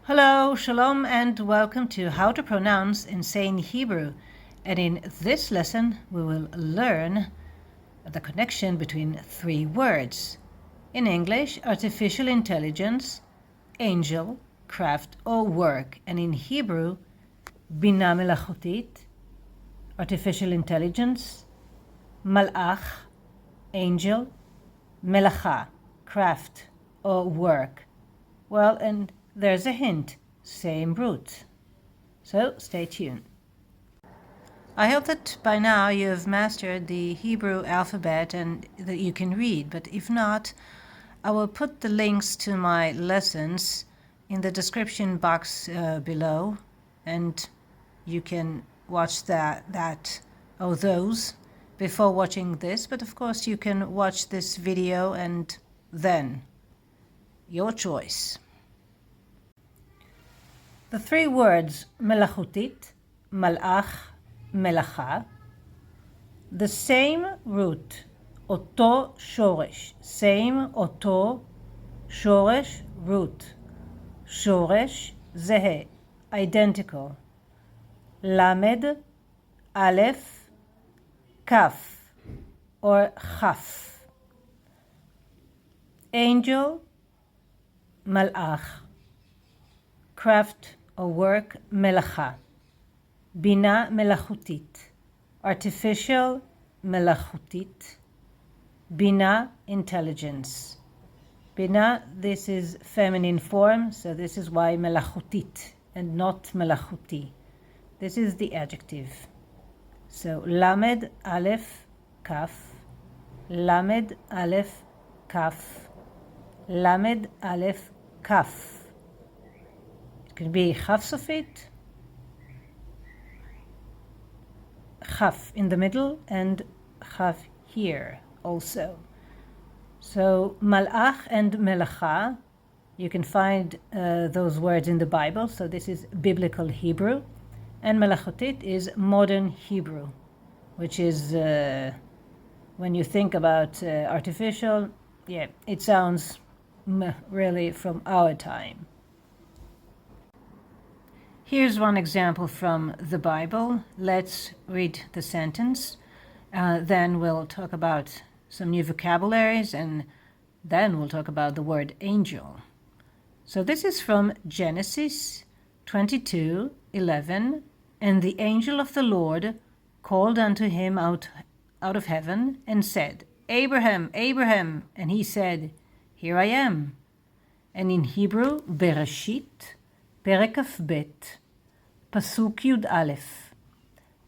Hello, Shalom, and welcome to How to Pronounce in Zayin Hebrew. And in this lesson, we will learn the connection between three words. In English, artificial intelligence, angel, craft, or work. And in Hebrew, bina melachutit, artificial intelligence, malach, angel, melacha, craft, or work. Well, and there's a hint, same root. So stay tuned. I hope that by now you've mastered the Hebrew alphabet and that you can read, but if not, I will put the links to my lessons in the description box below, and you can watch those before watching this, but of course you can watch this video and then your choice. The three words melachutit, malach, melacha, the same root, אותו שורש, same אותו שורש, root, שורש זהה, identical, למד, alef, kaf, or chaf, angel, malach, craft or work, melacha, bina melachutit, artificial melachutit, bina intelligence. Bina, this is feminine form, so this is why melachutit and not melachuti. This is the adjective. So lamed alef kaf, lamed alef kaf, lamed alef kaf. Could be chaf sofit, chaf in the middle, and chaf here also. So malach and melacha, you can find those words in the Bible. So this is biblical Hebrew, and melachutit is modern Hebrew, which is when you think about artificial, it sounds really from our time. Here's one example from the Bible. Let's read the sentence. Then we'll talk about some new vocabularies, and then we'll talk about the word angel. So this is from Genesis 22:11. And the angel of the Lord called unto him out of heaven and said, Abraham, Abraham. And he said, Here I am. And in Hebrew, Bereshit, פרק כ"ב, פסוק י"א,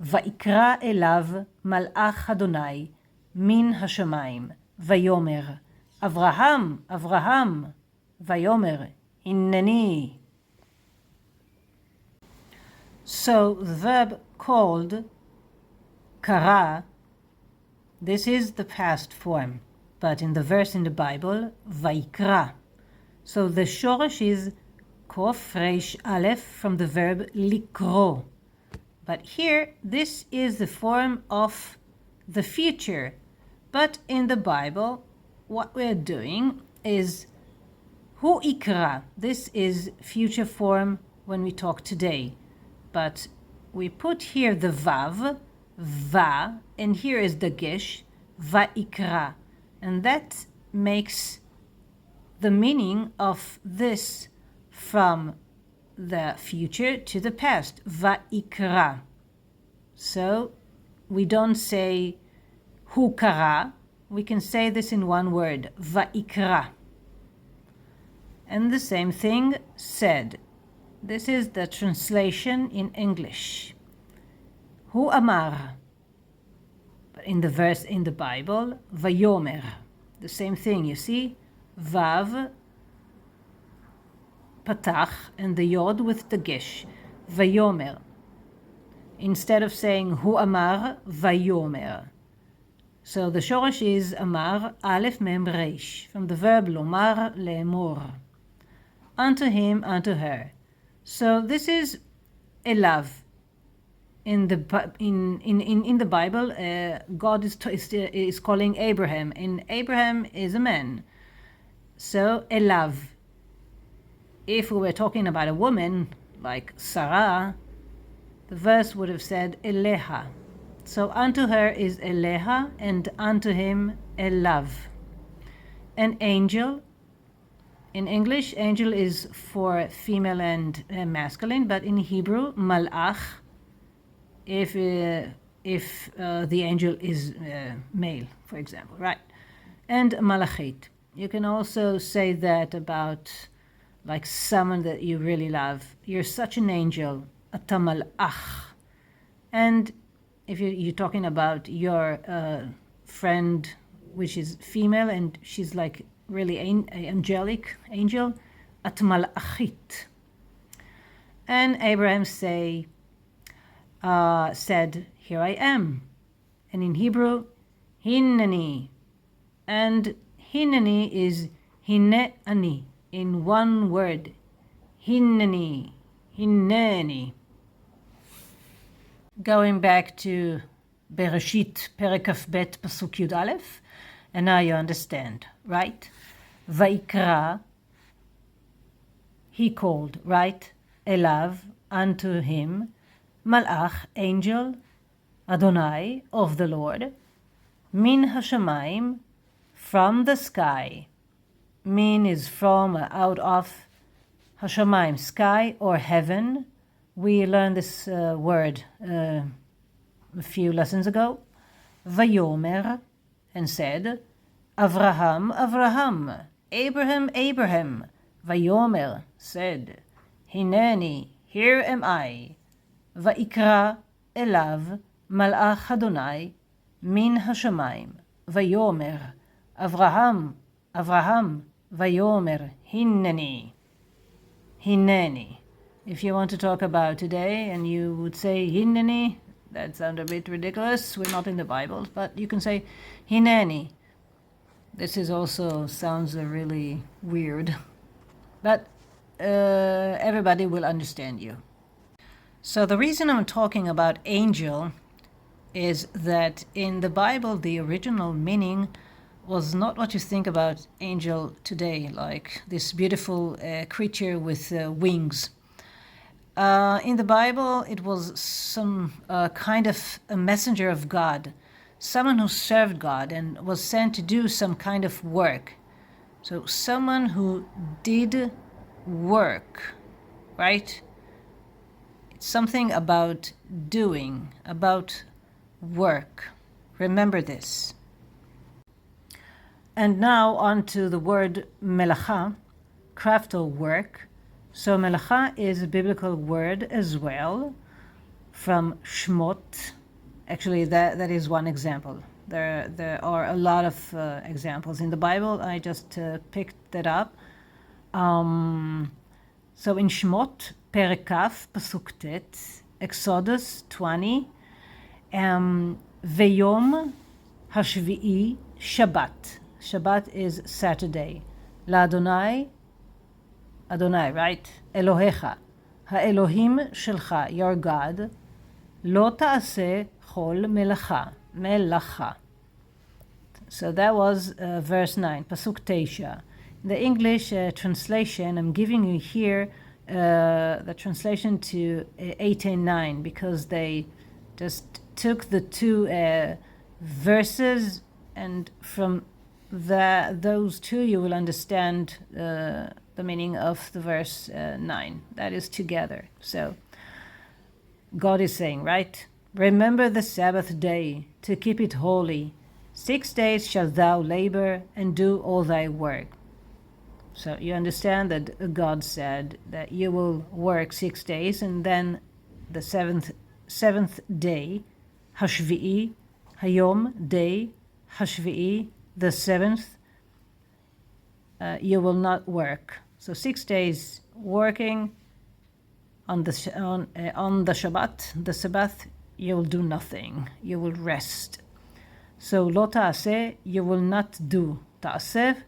ויקרא אליו מלאך אדוני מן השמיים, ויאמר, אברהם, אברהם, ויאמר, הנני. So the verb called, קרא, this is the past form, but in the verse in the Bible, ויקרא. So the shoresh is Kof Reish Alef from the verb likro. But here, this is the form of the future. But in the Bible, what we're doing is Hu ikra. This is future form when we talk today. But we put here the vav, va, and here is the gesh, va ikra. And that makes the meaning of this from the future to the past, va'ikra. So we don't say hu kara, we can say this in one word, va'ikra. And the same thing said. This is the translation in English. Hu amar. But in the verse in the Bible, vayomer. The same thing, you see, vav, patach, and the yod with the gesh, vayomer. Instead of saying hu amar, vayomer. So the shoresh is amar, alef mem reish, from the verb lomar, le'emor. Unto him, unto her. So this is elav. In the Bible, God is calling Abraham, and Abraham is a man. So elav. if we were talking about a woman, like Sarah, the verse would have said Eleha. So unto her is Eleha, and unto him Elav. An angel, in English, angel is for female and masculine, but in Hebrew, malach, if the angel is male, for example, right? And malachit. You can also say that about like someone that you really love. You're such an angel, ata malach. And if you're talking about your friend, which is female, and she's like really angelic, angel, at malachit. And Abraham said, here I am. And in Hebrew, hineni. And hineni is hine ani, in one word. Hineni, hineni. Going back to Bereshit, Perek Kaf Bet, Pasuk Yud Alef, and now you understand, right? Vaikra, he called, right? Elav, unto him, Malach, angel, Adonai, of the Lord, Min Hashamayim, from the sky. Min is from, out of, Hashamayim, sky or heaven. We learned this word a few lessons ago. Vayomer, and said, Avraham, Avraham, Abraham, Abraham. Vayomer, said, Hineni, here am I. Vaikra, elav, malach Adonai, min hashamayim. Vayomer, Avraham, Avraham. Vayomer, Hineni, Hineni. If you want to talk about today and you would say Hineni, that sounds a bit ridiculous. We're not in the Bible, but you can say Hineni. This is also sounds really weird, but everybody will understand you. So the reason I'm talking about angel is that in the Bible, the original meaning was not what you think about angel today, like this beautiful creature with wings. In the Bible, it was some kind of a messenger of God, someone who served God and was sent to do some kind of work. So someone who did work, right? It's something about doing, about work. Remember this. And now on to the word melacha, craft or work. So melacha is a biblical word as well, from Shmot. Actually, that is one example. There are a lot of examples in the Bible. I just picked that up. So in Shmot, Perek Kaf, Pasuk Tet, Exodus 20, Veyom Hashvi'i Shabbat. Shabbat is Saturday. LaAdonai, Adonai, right? Elohecha, ha'Elohim shelcha, your God, lo ta'aseh chol melacha, melacha. So that was verse 9, Pasuk Teisha. The English translation, I'm giving you here the translation to 8 and 9 because they just took the two verses, and from those two you will understand the meaning of the verse 9. That is together. So God is saying, right? Remember the Sabbath day to keep it holy. 6 days shalt thou labor and do all thy work. So you understand that God said that you will work 6 days, and then the seventh day, Hashvi'i, Hayom, day, Hashvi'i, the seventh, you will not work. So 6 days working, on the Shabbat, the Sabbath, you will do nothing. You will rest. So lo ta'aseh, you will not do. Ta'aseh,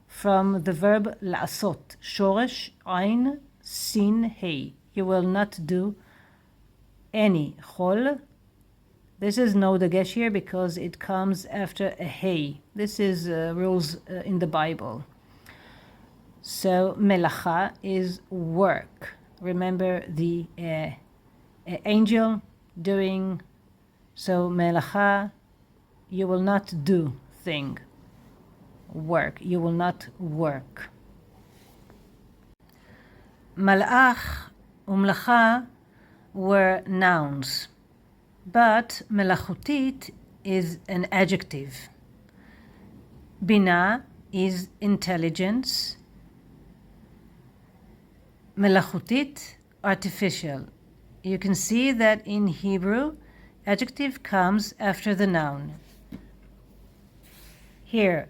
from the verb la'asot, shoresh, ayin, sin, hey. You will not do any. Chol, this is no dagesh here because it comes after a hey. This is rules in the Bible. So melacha is work. Remember the angel doing. So melacha, you will not do thing. Work. You will not work. Malach umlacha were nouns, but melachutit is an adjective. Bina is intelligence. Melachutit, artificial. You can see that in Hebrew, adjective comes after the noun. Here,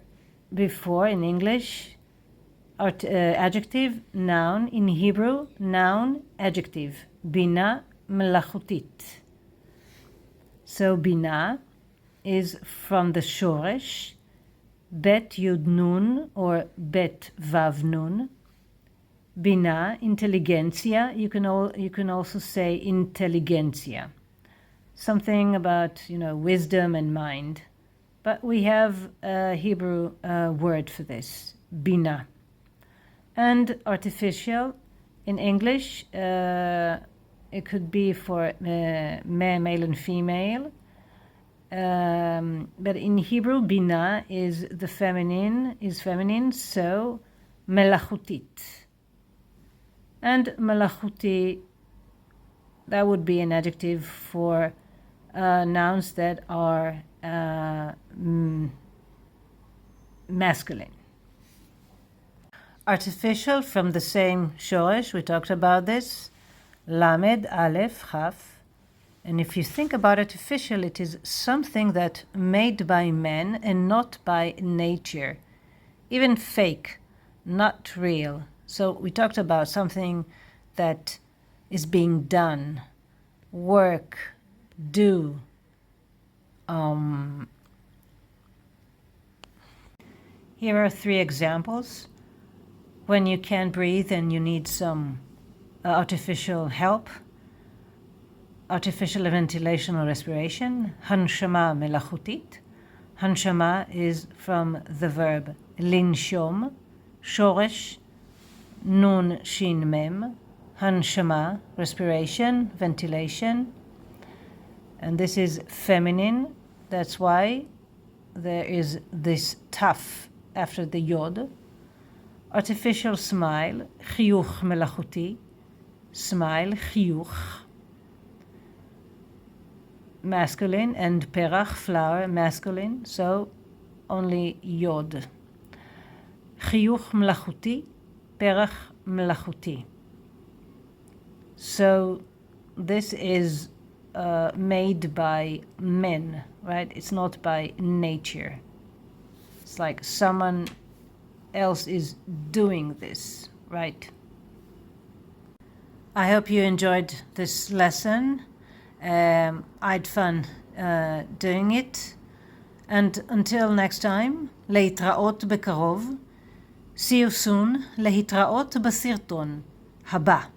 before in English, adjective, noun. In Hebrew, noun, adjective. Bina melachutit. So bina is from the shoresh, bet yud nun or bet vav nun. Bina, intelligentsia. You can also say intelligentsia. Something about wisdom and mind. But we have a Hebrew word for this, bina. And artificial, in English, it could be for male and female. But in Hebrew, bina is feminine, so melachutit. And melachuti, that would be an adjective for nouns that are masculine. Artificial, from the same shoresh, we talked about this, lamed, alef, chaf. And if you think about artificial, it is something that made by men and not by nature. Even fake, not real. So we talked about something that is being done, work, do. Here are 3 examples. When you can't breathe and you need some artificial help, artificial ventilation or respiration, hanshama melachutit. Hanshama is from the verb linshom, shoresh, nun shin mem, hanshama, respiration, ventilation. And this is feminine. That's why there is this taf after the yod. Artificial smile, chiyuch melachuti, smile, chiyuch. Masculine, and perach, flower, masculine, so only yod. Chiyuch melachuti, perach melachuti. So this is made by men, right? It's not by nature. It's like someone else is doing this, right? I hope you enjoyed this lesson. I had fun doing it. And until next time, להתראות בקרוב. See you soon. להתראות בסרטון הבא.